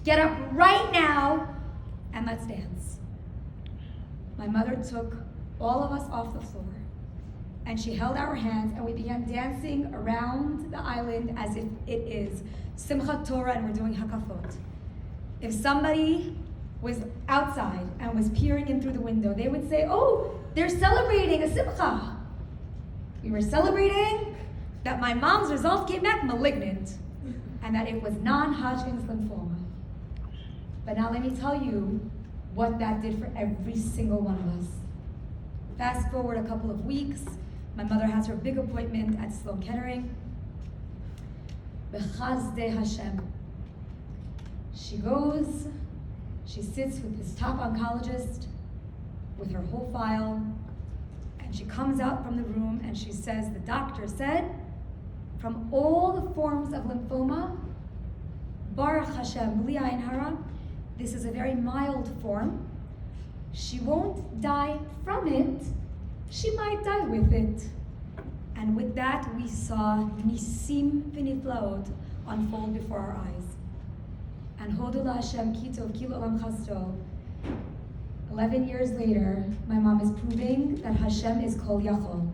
Get up right now and let's dance. My mother took all of us off the floor and she held our hands and we began dancing around the island as if it is Simchat Torah and we're doing Hakafot. If somebody was outside and was peering in through the window, they would say, oh, they're celebrating a Simcha. We were celebrating that my mom's result came back malignant and that it was non-Hodgkin's lymphoma. But now let me tell you what that did for every single one of us. Fast forward a couple of weeks, my mother has her big appointment at Sloan Kettering. B'chazdei Hashem. She goes, she sits with this top oncologist with her whole file, and she comes out from the room and she says, the doctor said, from all the forms of lymphoma, Baruch Hashem, li ayin hara, this is a very mild form. She won't die from it, she might die with it. And with that, we saw nisim v'niflaot unfold before our eyes. And Hodu Hashem Kitov Kil Olam Chasdo. 11 years later, my mom is proving that Hashem is Kol Yachol.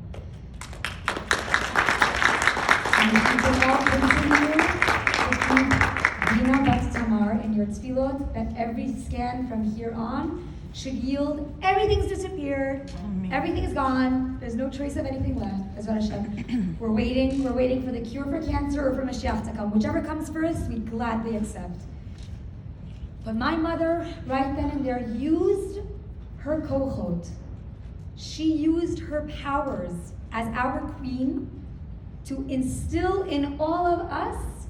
And if you can all continue to keep Dina Bat Tamar in your tefillot, that every scan from here on should yield everything's disappeared, everything is gone, there's no trace of anything left. That's what Hashem. We're waiting for the cure for cancer or for Mashiach to come. Whichever comes first, we gladly accept. But my mother, right then and there, used her kochot. She used her powers as our queen to instill in all of us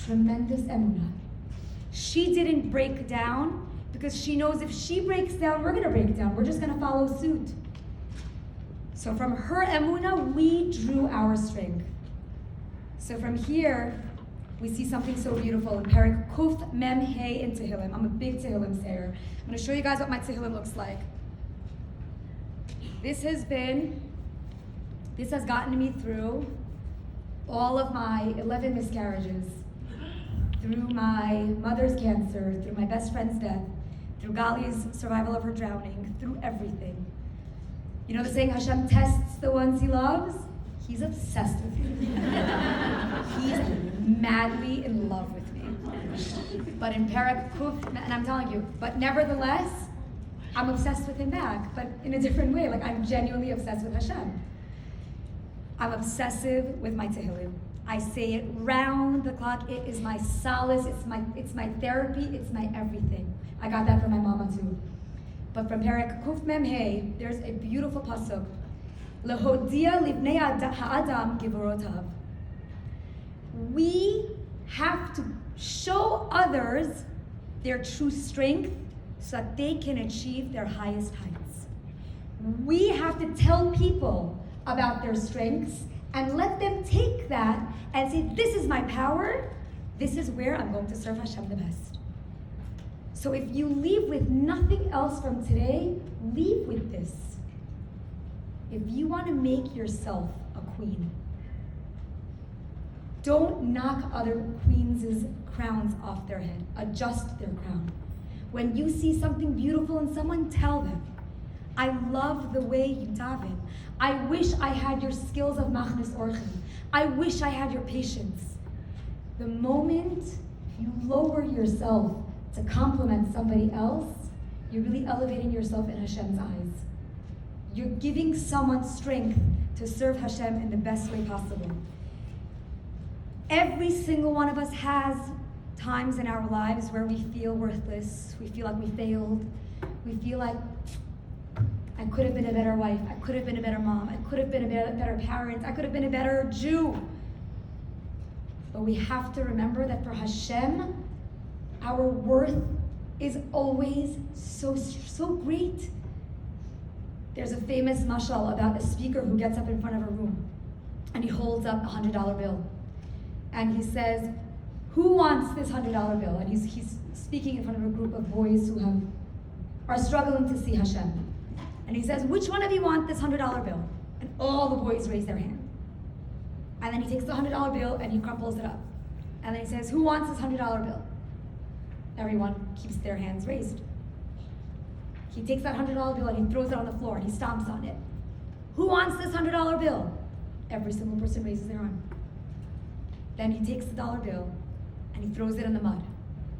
tremendous emunah. She didn't break down because she knows if she breaks down, we're gonna break down. We're just gonna follow suit. So from her emunah, we drew our strength. So from here, we see something so beautiful in Perek Kuf Mem Hey in Tehillim. I'm a big Tehillim sayer. I'm going to show you guys what my Tehillim looks like. This has gotten me through all of my 11 miscarriages, through my mother's cancer, through my best friend's death, through Gali's survival of her drowning, through everything. You know the saying, Hashem tests the ones he loves? He's obsessed with me. He's madly in love with me. But in Perek Kuf, and I'm telling you, but nevertheless, I'm obsessed with him back, but in a different way. Like, I'm genuinely obsessed with Hashem. I'm obsessive with my Tehillim. I say it round the clock. It is my solace, it's my therapy, it's my everything. I got that from my mama too. But from Perek Kuf Mem Hey, there's a beautiful pasuk. Lehodia livnei ha'adam givorotav. We have to show others their true strength so that they can achieve their highest heights. We have to tell people about their strengths and let them take that and say, this is my power, this is where I'm going to serve Hashem the best. So if you leave with nothing else from today, leave with this. If you want to make yourself a queen, don't knock other queens' crowns off their head. Adjust their crown. When you see something beautiful in someone, tell them, I love the way you daven. I wish I had your skills of machnes orchim. I wish I had your patience. The moment you lower yourself to compliment somebody else, you're really elevating yourself in Hashem's eyes. You're giving someone strength to serve Hashem in the best way possible. Every single one of us has times in our lives where we feel worthless, we feel like we failed, we feel like I could have been a better wife, I could have been a better mom, I could have been a better parent, I could have been a better Jew. But we have to remember that for Hashem, our worth is always so great. There's a famous mashal about a speaker who gets up in front of a room and he holds up a $100 bill. And he says, who wants this $100 bill? And he's speaking in front of a group of boys who are struggling to see Hashem. And he says, which one of you want this $100 bill? And all the boys raise their hand. And then he takes the $100 bill and he crumples it up. And then he says, who wants this $100 bill? Everyone keeps their hands raised. He takes that $100 bill and he throws it on the floor and he stomps on it. Who wants this $100 bill? Every single person raises their arm. Then he takes the dollar bill and he throws it in the mud.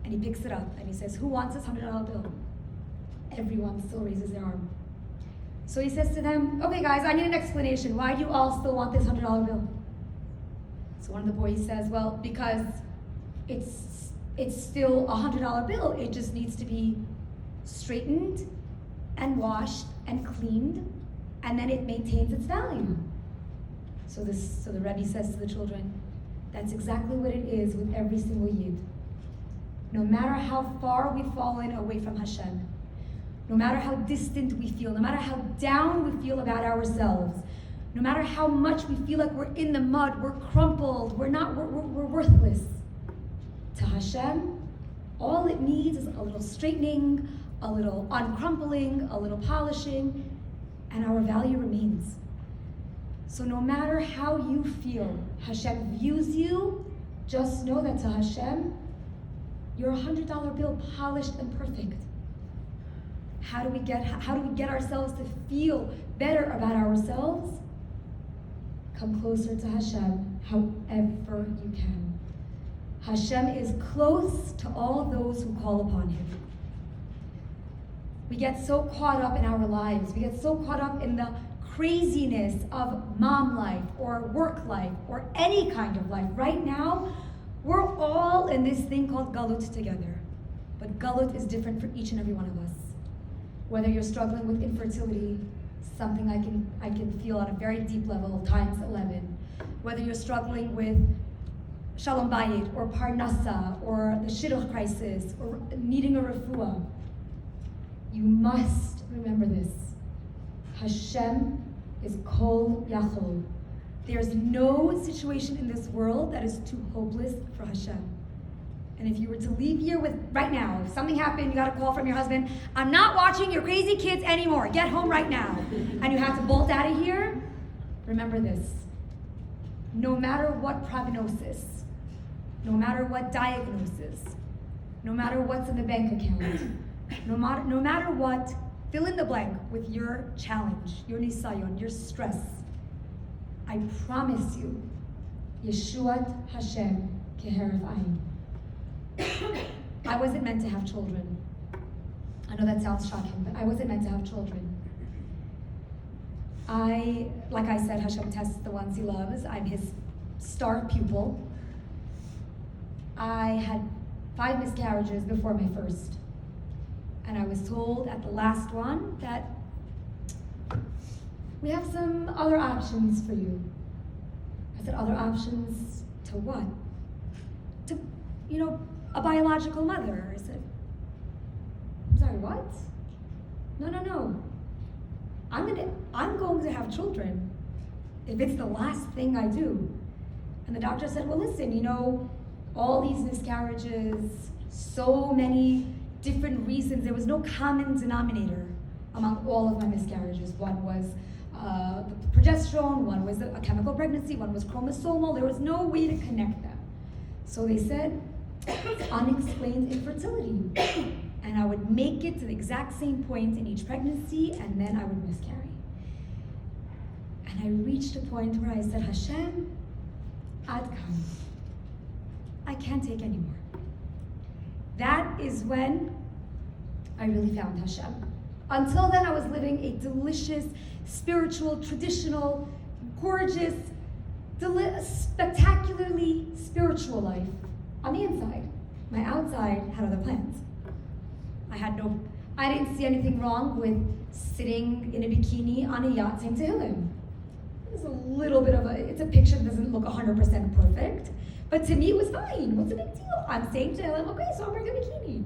And he picks it up and he says, who wants this $100 bill? Everyone still raises their arm. So he says to them, okay guys, I need an explanation. Why do you all still want this $100 bill? So one of the boys says, well, because it's still a $100 bill. It just needs to be straightened and washed and cleaned, and then it maintains its value. So the Rebbe says to the children, that's exactly what it is with every single Yid. No matter how far we've fallen away from Hashem, no matter how distant we feel, no matter how down we feel about ourselves, no matter how much we feel like we're in the mud, we're crumpled, we're worthless. To Hashem, all it needs is a little straightening, a little uncrumpling, a little polishing, and our value remains. So no matter how you feel, Hashem views you, just know that to Hashem, you're a $100 bill polished and perfect. How do we get ourselves to feel better about ourselves? Come closer to Hashem however you can. Hashem is close to all those who call upon Him. We get so caught up in our lives. We get so caught up in the craziness of mom life or work life or any kind of life. Right now, we're all in this thing called galut together. But galut is different for each and every one of us. Whether you're struggling with infertility, something I can feel on a very deep level, times 11. Whether you're struggling with shalom bayit or parnasa or the shidduch crisis or needing a refuah, you must remember this. Hashem is kol yachol. There's no situation in this world that is too hopeless for Hashem. And if you were to leave here right now, if something happened, you got a call from your husband, I'm not watching your crazy kids anymore, get home right now, and you have to bolt out of here, remember this. No matter what prognosis, no matter what diagnosis, no matter what's in the bank account, no matter what, fill in the blank with your challenge, your nisayon, your stress, I promise you, Yeshuat Hashem keheref ayin. I wasn't meant to have children. I know that sounds shocking, but I wasn't meant to have children. Like I said, Hashem tests the ones He loves. I'm His star pupil. I had 5 miscarriages before my first. And I was told at the last one that we have some other options for you. I said, other options to what? To, a biological mother. I said, I'm sorry, what? No. I'm going to have children if it's the last thing I do. And the doctor said, well, listen, all these miscarriages, so many different reasons. There was no common denominator among all of my miscarriages. One was progesterone, one was a chemical pregnancy, one was chromosomal. There was no way to connect them. So they said, unexplained infertility. And I would make it to the exact same point in each pregnancy, and then I would miscarry. And I reached a point where I said, Hashem, ad kan. I can't take anymore. That is when I really found Hashem. Until then, I was living a delicious, spiritual, traditional, gorgeous, spectacularly spiritual life on the inside. My outside had other plans. I didn't see anything wrong with sitting in a bikini on a yacht saying Tehillim. It's a little bit it's a picture that doesn't look 100% perfect, but to me it was fine. What's the big deal? I'm saying Tehillim, okay, so I'm wearing a bikini.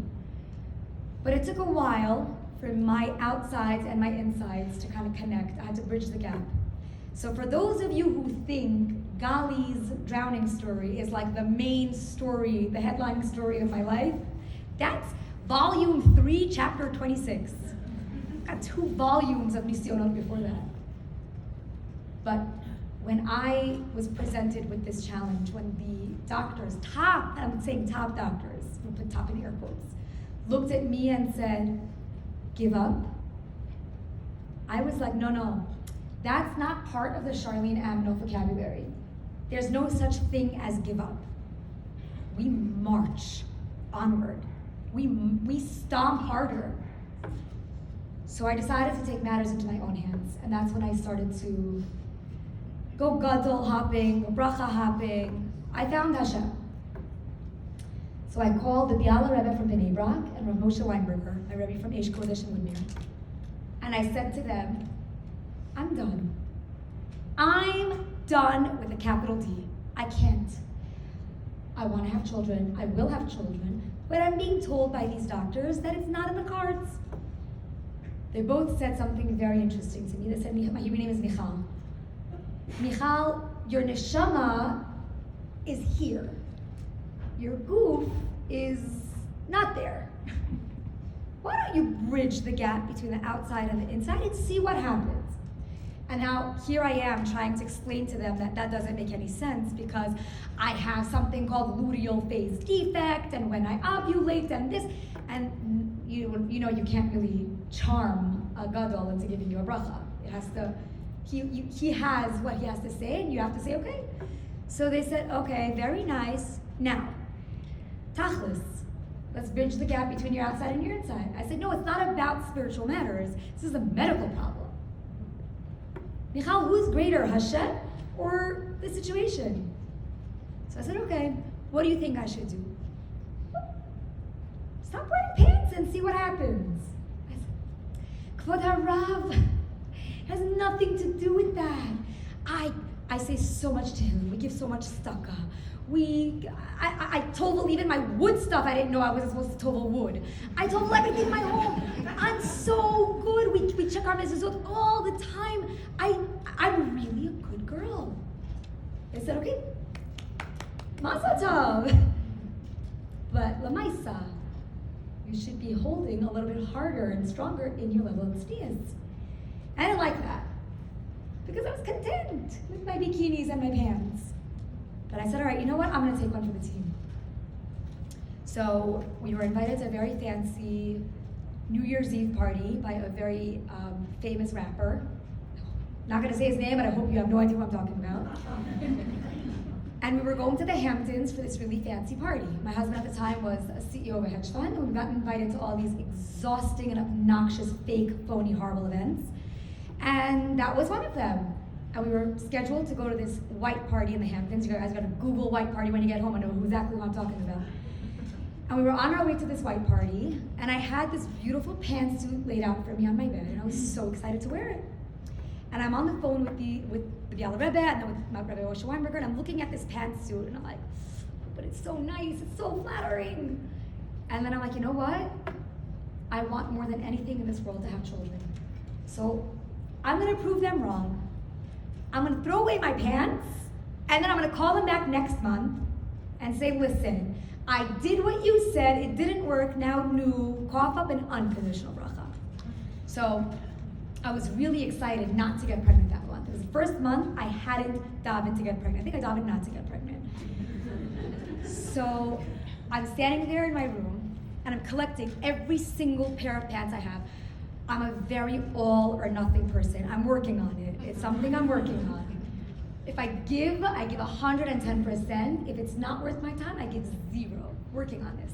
But it took a while for my outsides and my insides to kind of connect. I had to bridge the gap. So for those of you who think Gali's drowning story is like the main story, the headline story of my life, that's volume 3, chapter 26. I got 2 volumes of Nisyonot before that. But when I was presented with this challenge, when the doctors, top doctors, we'll put top in air quotes, looked at me and said, give up? I was like, no, that's not part of the Charlene Aminoff vocabulary. There's no such thing as give up. We march onward. We stomp harder. So I decided to take matters into my own hands, and that's when I started to go gadol hopping, go bracha hopping. I found Hashem. So I called the Biala Rebbe from Bnei Brak and Rav Moshe Weinberger, my Rebbe from Eish Kodesh in Woodmere. And I said to them, I'm done. I'm done with a capital D. I can't. I want to have children. I will have children. But I'm being told by these doctors that it's not in the cards. They both said something very interesting to me. They said, my Hebrew name is Michal. Michal, your neshama is here. Your goof is not there. Why don't you bridge the gap between the outside and the inside and see what happens? And now here I am trying to explain to them that that doesn't make any sense because I have something called luteal phase defect, and when I ovulate and this, and you know you can't really charm a gadol into giving you a bracha. It has to, he has what he has to say, and you have to say okay. So they said, okay, very nice. Now, tachlis, let's bridge the gap between your outside and your inside. I said, no, it's not about spiritual matters. This is a medical problem. Michal, who's greater, Hashem or the situation? So I said, okay, what do you think I should do? Stop wearing pants and see what happens. I said, Kvod HaRav, has nothing to do with that. I say so much to him. We give so much tzedakah. I told even my wood stuff. I didn't know I wasn't supposed to tovel wood. I told everything in my home. I'm so good. We check our mezuzot all the time. I'm really a good girl. They said, okay, Mazel tov. But Lamaisa, you should be holding a little bit harder and stronger in your level of tznius. I didn't like that because I was content with my bikinis and my pants. But I said, all right, you know what? I'm going to take one for the team. So we were invited to a very fancy New Year's Eve party by a very famous rapper. Not going to say his name, but I hope you have no idea what I'm talking about. And we were going to the Hamptons for this really fancy party. My husband at the time was a CEO of a hedge fund, and we got invited to all these exhausting and obnoxious, fake, phony, horrible events. And that was one of them. And we were scheduled to go to this white party in the Hamptons. You guys got to Google white party when you get home. I know exactly what I'm talking about. And we were on our way to this white party, and I had this beautiful pantsuit laid out for me on my bed, and I was so excited to wear it. And I'm on the phone with the Biala Rebbe and then with my Rebbe Moshe Weinberger, and I'm looking at this pantsuit, and I'm like, but it's so nice, it's so flattering. And then I'm like, you know what? I want more than anything in this world to have children. So I'm gonna prove them wrong. I'm gonna throw away my pants, and then I'm gonna call them back next month and say, listen, I did what you said, it didn't work, now new, cough up an unconditional bracha. So I was really excited not to get pregnant that month. It was the first month I hadn't davened to get pregnant. I think I davened not to get pregnant. So I'm standing there in my room, and I'm collecting every single pair of pants I have. I'm a very all or nothing person. I'm working on it. It's something I'm working on. If I give 110%. If it's not worth my time, I give 0. Working on this.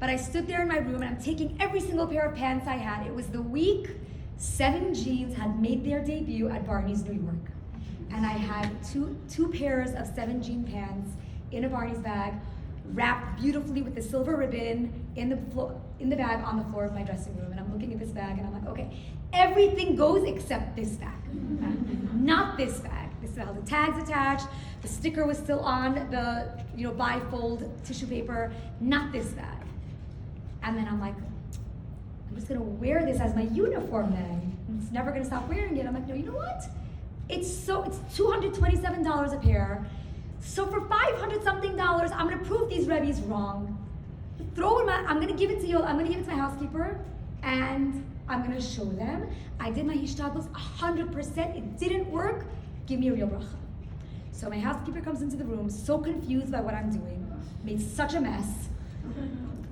But I stood there in my room, and I'm taking every single pair of pants I had. It was the week 7 jeans had made their debut at Barney's New York. And I had two pairs of 7 jean pants in a Barney's bag, wrapped beautifully with the silver ribbon in the bag on the floor of my dressing room. And I'm looking at this bag, and I'm like, okay, everything goes except this bag. Not this bag. This still had the tags attached. The sticker was still on the bifold tissue paper. Not this bag. And then I'm like, I'm just gonna wear this as my uniform then. It's never gonna stop wearing it. I'm like, no, you know what? It's $227 a pair. So for $500 something, I'm gonna prove these Rebbe's wrong. I'm gonna give it to you. I'm gonna give it to my housekeeper, and I'm gonna show them. I did my hishtadlus 100%. It didn't work. Give me a real bracha. So my housekeeper comes into the room, so confused by what I'm doing, made such a mess.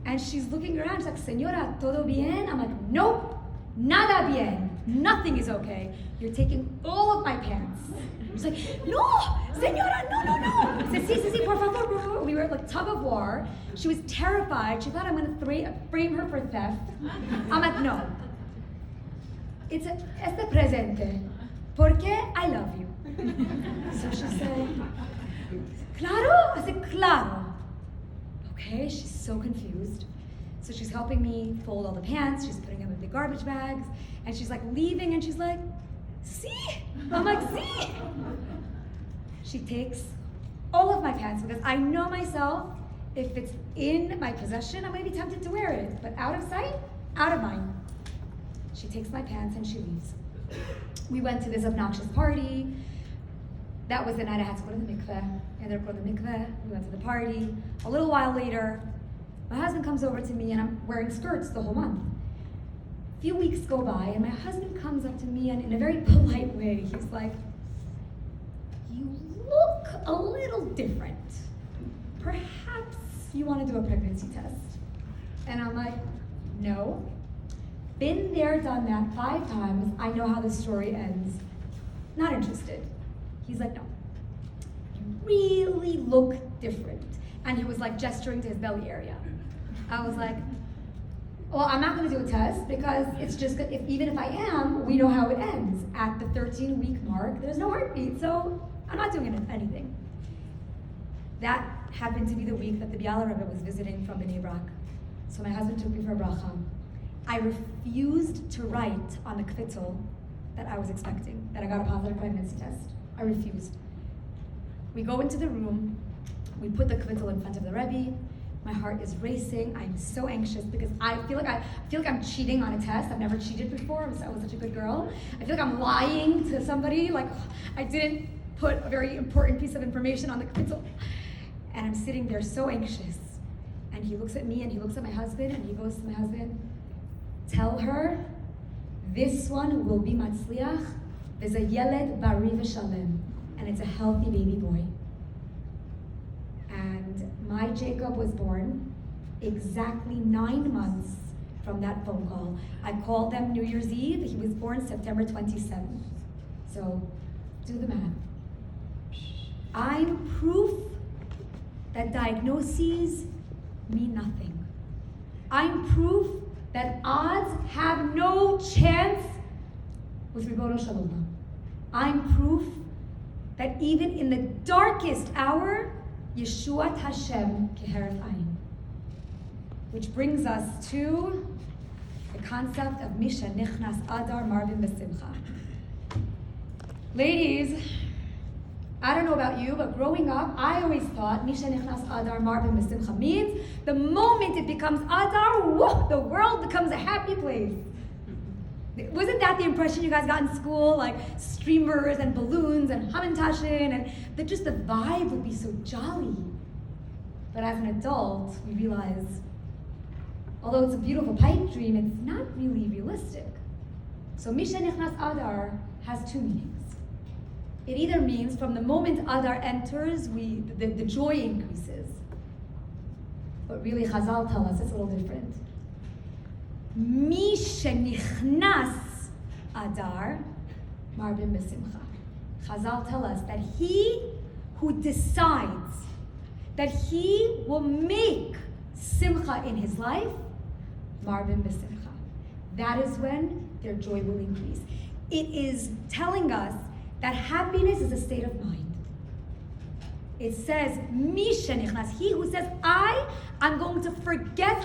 And she's looking around, she's like, Señora, ¿todo bien? I'm like, nope, nada bien. Nothing is okay. You're taking all of my pants. She's like, no, Señora, no. I said, sí, por favor, por favor. We were like tug of war. She was terrified. She thought I'm going to frame her for theft. I'm like, no. It's este presente. Porque I love you. So she said, claro? I said, claro. Okay, she's so confused. So she's helping me fold all the pants, she's putting them in the garbage bags, and she's like leaving and she's like, see? I'm like, see? She takes all of my pants because I know myself, if it's in my possession, I might be tempted to wear it, but out of sight, out of mind. She takes my pants and she leaves. We went to this obnoxious party. That was the night I had to go to the mikveh. I ended up going to the mikveh. We went to the party. A little while later, my husband comes over to me and I'm wearing skirts the whole month. A few weeks go by and my husband comes up to me and in a very polite way, he's like, you look a little different. Perhaps you want to do a pregnancy test. And I'm like, no. Been there, done that 5 times. I know how the story ends. Not interested. He's like, no, you really look different. And he was like gesturing to his belly area. I was like, well, I'm not gonna do a test because it's just, even if I am, we know how it ends. At the 13-week mark, there's no heartbeat, so I'm not doing anything. That happened to be the week that the Biala Rebbe was visiting from Bnei Brak. So my husband took me for a bracha. I refused to write on the kvittel that I was expecting, that I got a positive pregnancy test. I refused. We go into the room, we put the kvittel in front of the Rebbe. My heart is racing. I'm so anxious because I feel like I'm cheating on a test. I've never cheated before. I was such a good girl. I feel like I'm lying to somebody. Like I didn't put a very important piece of information on the kvittel. And I'm sitting there so anxious. And he looks at me and he looks at my husband and he goes to my husband, tell her this one will be matzliach. There's a yeled bari v'shalem, and it's a healthy baby boy. And my Jacob was born exactly 9 months from that phone call. I called them New Year's Eve. He was born September 27th. So do the math. I'm proof that diagnoses mean nothing. I'm proof that odds have no chance with Ribono Shel Olam. I'm proof that even in the darkest hour, Yeshuat Hashem keheref ayin. Which brings us to the concept of Misha Nichnas Adar Marvin B'Simcha. Ladies, I don't know about you, but growing up, I always thought Misha Nichnas Adar Marvin B'Simcha means the moment it becomes Adar, whoa, the world becomes a happy place. Wasn't that the impression you guys got in school? Like streamers and balloons and hamantashen, and that just the vibe would be so jolly. But as an adult, we realize, although it's a beautiful pipe dream, it's not really realistic. So Misha Nichnas Adar has 2 meanings. It either means from the moment Adar enters, the joy increases. But really Chazal tell us it's a little different. Mi shenichnas Adar Marbin B'Simcha. Chazal tell us that he who decides that he will make simcha in his life, Marbin B'Simcha. That is when their joy will increase. It is telling us that happiness is a state of mind. It says, Mi shenichnas, he who says, I'm going to forget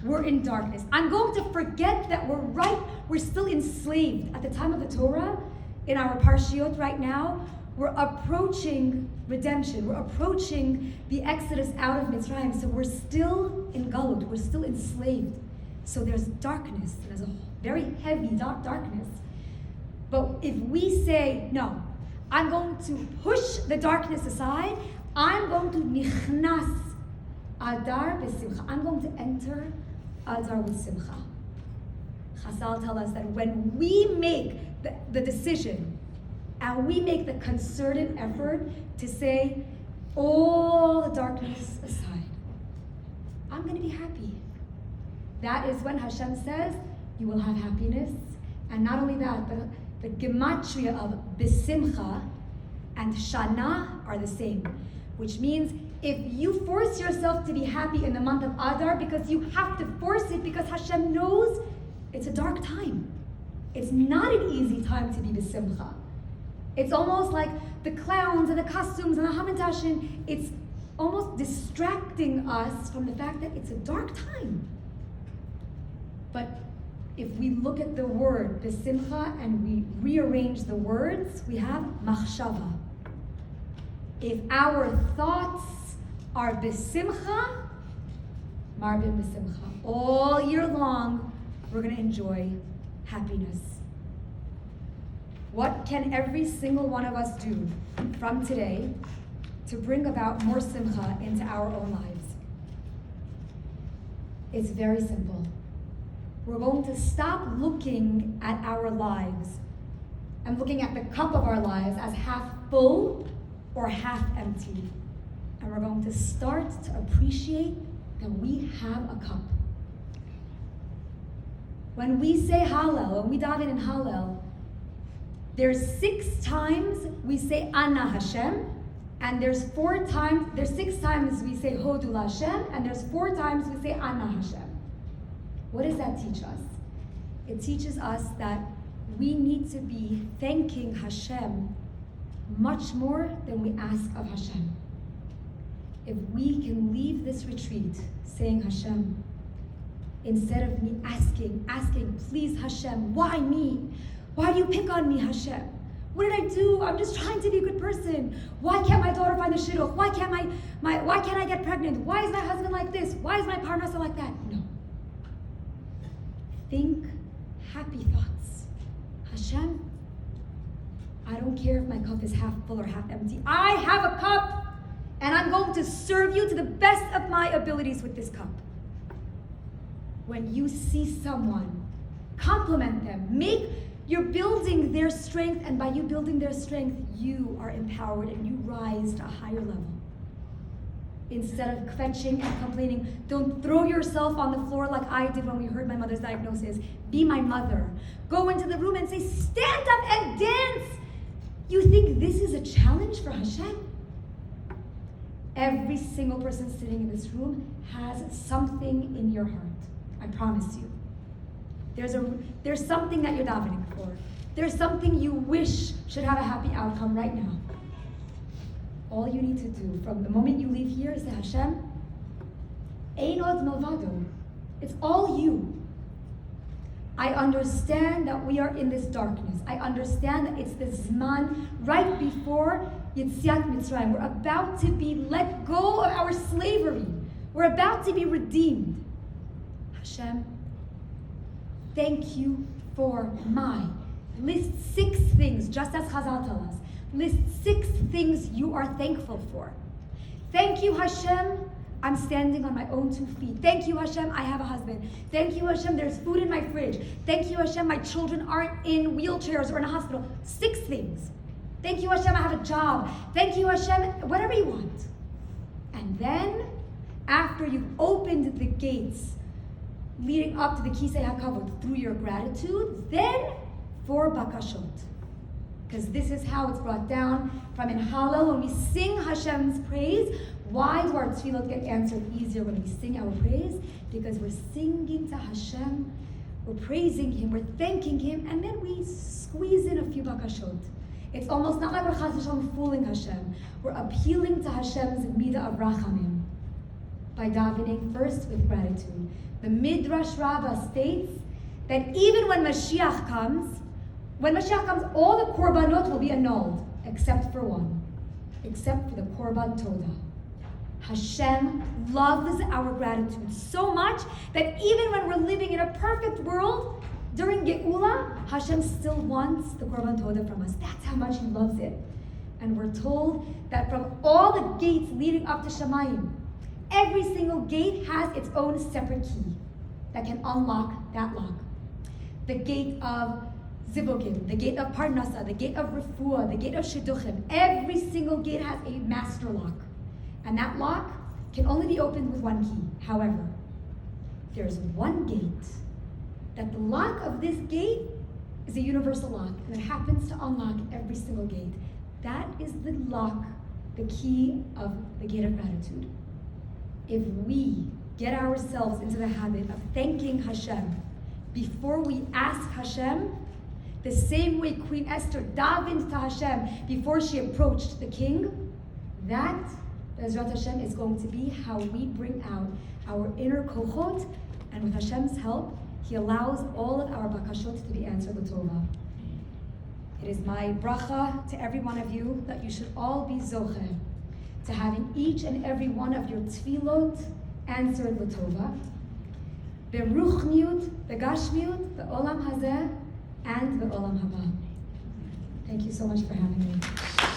we're in darkness. I'm going to forget that we're still enslaved. At the time of the Torah, in our parshiot right now, we're approaching redemption. We're approaching the exodus out of Mitzrayim. So we're still in Galut. We're still enslaved. So there's darkness. There's a very heavy darkness. But if we say, no, I'm going to push the darkness aside, I'm going to nichnas Adar b'simcha. I'm going to enter Adar with simcha. Chazal tell us that when we make the decision and we make the concerted effort to say all the darkness aside, I'm going to be happy. That is when Hashem says, you will have happiness. And not only that, but the gematria of besimcha and shana are the same. Which means if you force yourself to be happy in the month of Adar, because you have to force it, because Hashem knows it's a dark time. It's not an easy time to be besimcha. It's almost like the clowns and the costumes and the hamantashen, it's almost distracting us from the fact that it's a dark time. But if we look at the word besimcha and we rearrange the words, we have machshava. If our thoughts are besimcha, marbim besimcha. All year long, we're going to enjoy happiness. What can every single one of us do from today to bring about more simcha into our own lives? It's very simple. We're going to stop looking at our lives and looking at the cup of our lives as half full or half empty. And we're going to start to appreciate that we have a cup. When we say Hallel, when we daven in Hallel, there's 6 times we say Ana Hashem, and there's 6 times we say Hodu Hashem, and there's 4 times we say Ana Hashem. What does that teach us? It teaches us that we need to be thanking Hashem much more than we ask of Hashem. If we can leave this retreat saying Hashem, instead of me asking, please Hashem, why me? Why do you pick on me, Hashem? What did I do? I'm just trying to be a good person. Why can't my daughter find the shidduch? Why can't I get pregnant? Why is my husband like this? Why is my parnasa like that? No. Think happy thoughts. Hashem, I don't care if my cup is half full or half empty. I have a cup, and I'm going to serve you to the best of my abilities with this cup. When you see someone, compliment them. You're building their strength, and by you building their strength, you are empowered and you rise to a higher level. Instead of kvetching and complaining, don't throw yourself on the floor like I did when we heard my mother's diagnosis. Be my mother. Go into the room and say, stand up and dance. You think this is a challenge for Hashem? Every single person sitting in this room has something in your heart. I promise you. There's something that you're davening for. There's something you wish should have a happy outcome right now. All you need to do from the moment you leave here is say, Hashem, Ein od milvado. It's all you. I understand that we are in this darkness. I understand that it's this Zman right before Yetziat Mitzrayim. We're about to be let go of our slavery. We're about to be redeemed. Hashem, thank you for list 6 things, just as Chazal tell us. List 6 things you are thankful for. Thank you, Hashem, I'm standing on my own 2 feet. Thank you, Hashem, I have a husband. Thank you, Hashem, there's food in my fridge. Thank you, Hashem, my children aren't in wheelchairs or in a hospital. 6 things. Thank you, Hashem, I have a job. Thank you, Hashem, whatever you want. And then, after you've opened the gates leading up to the Kisei HaKavod through your gratitude, then 4 bakashot. Because this is how it's brought down from in Hallel. When we sing Hashem's praise, why do our tefillot get answered easier when we sing our praise? Because we're singing to Hashem, we're praising Him, we're thanking Him, and then we squeeze in a few bakashot. It's almost not like we're chas v'shalom fooling Hashem. We're appealing to Hashem's midah of rachamim by davening first with gratitude. The Midrash Rabbah states that even when Mashiach comes, all the korbanot will be annulled, except for one, except for the korban todah. Hashem loves our gratitude so much that even when we're living in a perfect world, during Geula, Hashem still wants the korban todah from us. That's how much He loves it. And we're told that from all the gates leading up to Shamayim, every single gate has its own separate key that can unlock that lock. The gate of Zivugim, the gate of Parnasa, the gate of Refuah, the gate of Shidduchim. Every single gate has a master lock. And that lock can only be opened with one key. However, there's one gate, that the lock of this gate is a universal lock, and it happens to unlock every single gate. That is the lock, the key of the gate of gratitude. If we get ourselves into the habit of thanking Hashem before we ask Hashem, the same way Queen Esther davened to Hashem before she approached the king, that, Bezrat Hashem, is going to be how we bring out our inner kochot, and with Hashem's help, He allows all of our bakashot to be answered l'tova. It is my bracha to every one of you that you should all be zocheh to having each and every one of your tefillot answered l'tova, beruchniut, begashmiut, be'olam hazeh, and be'olam haba. Thank you so much for having me.